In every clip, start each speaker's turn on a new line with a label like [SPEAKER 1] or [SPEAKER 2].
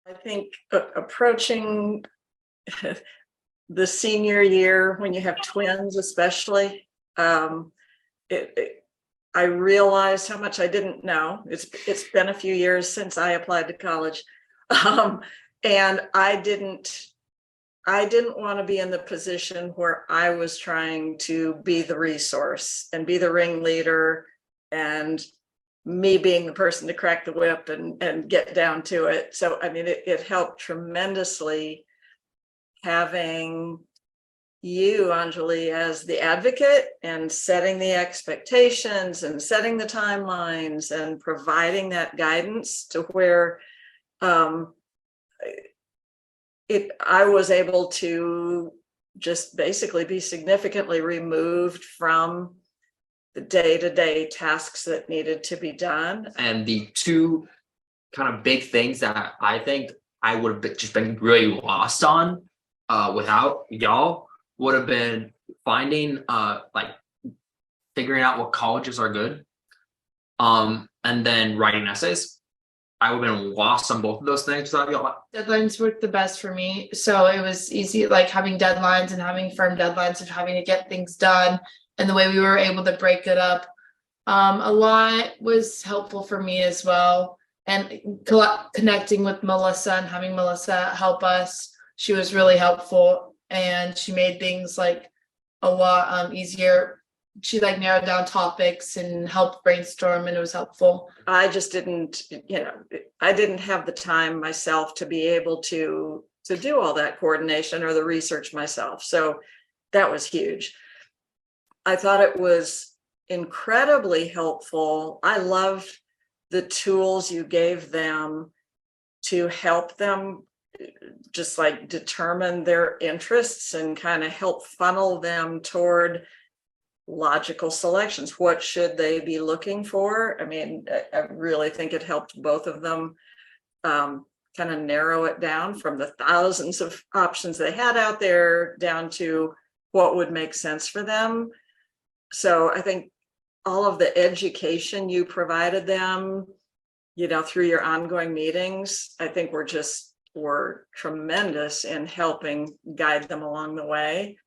[SPEAKER 1] I think approaching the senior year, when you have twins, especially, um, I realized how much I didn't know. It's been a few years since I applied to college, um, and I didn't want to be in the position where I was trying to be the resource and be the ringleader, and me being the person to crack the whip and get down to it. So, I mean, it helped tremendously having you, Anjali, as the advocate and setting the expectations and setting the timelines and providing that guidance to where I was able to just basically be significantly removed from the day-to-day tasks that needed to be done.
[SPEAKER 2] And the two kind of big things that I think I would have just been really lost on without y'all would have been finding like figuring out what colleges are good, and then writing essays. I would have been lost on both of those things without y'all.
[SPEAKER 3] Deadlines worked the best for me, so it was easy, like having deadlines and having firm deadlines of having to get things done, and the way we were able to break it up a lot was helpful for me as well. And connecting with Melissa and having Melissa help us, she was really helpful, and she made things like a lot easier. She like narrowed down topics and helped brainstorm, and it was helpful.
[SPEAKER 1] I just didn't, I didn't have the time myself to be able to do all that coordination or the research myself. So that was huge. I thought it was incredibly helpful. I loved the tools you gave them to help them just like determine their interests and kind of help funnel them toward logical selections. What should they be looking for? I mean, I really think it helped both of them kind of narrow it down from the thousands of options they had out there down to what would make sense for them. So I think all of the education you provided them, through your ongoing meetings, I think were tremendous in helping guide them along the way.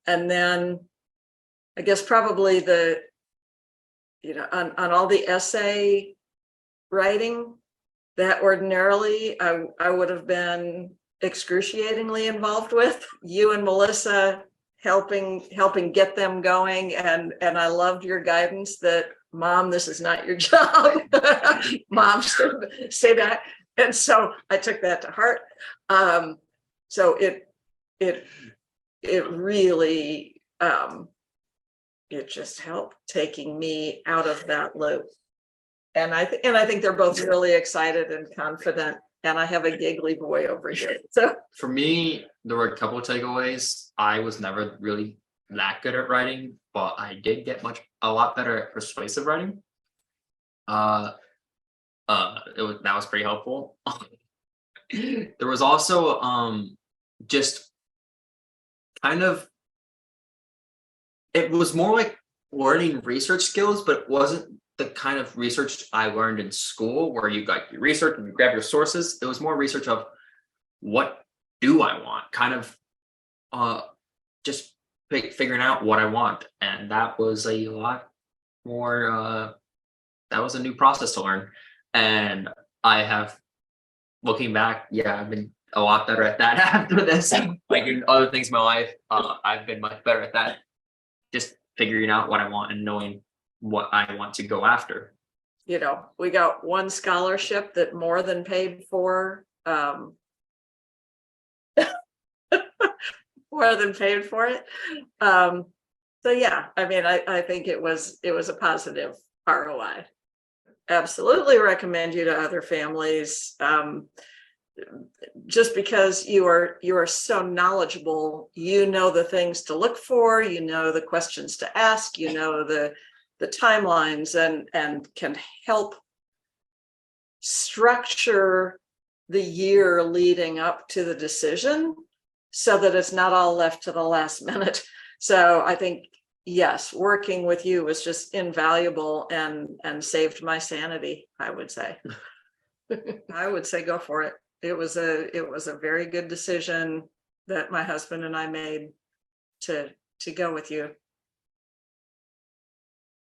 [SPEAKER 1] And then I guess probably on all the essay writing that ordinarily I would have been excruciatingly involved with, you and Melissa helping get them going. And I loved your guidance that, Mom, this is not your job. Mom, say that. And so I took that to heart. So it really, it just helped taking me out of that loop. And I think they're both really excited and confident. And I have a giggly boy over here. So
[SPEAKER 2] for me, there were a couple of takeaways. I was never really that good at writing, but I did get a lot better at persuasive writing. That was pretty helpful. There was also just kind of, it was more like learning research skills, but it wasn't the kind of research I learned in school where you got your research and you grab your sources. It was more research of what do I want, kind of just figuring out what I want. And that was a lot more, that was a new process to learn. And I have, looking back, I've been a lot better at that after this. Like in other things in my life, I've been much better at that. Just figuring out what I want and knowing what I want to go after.
[SPEAKER 1] We got one scholarship that more than paid for, more than paid for it. So yeah, I mean, I think it was a positive ROI. Absolutely recommend you to other families. Just because you are so knowledgeable, the things to look for, the questions to ask, the timelines, and can help structure the year leading up to the decision so that it's not all left to the last minute. So I think, yes, working with you was just invaluable and saved my sanity, I would say. I would say go for it. it was a very good decision that my husband and I made to go with you.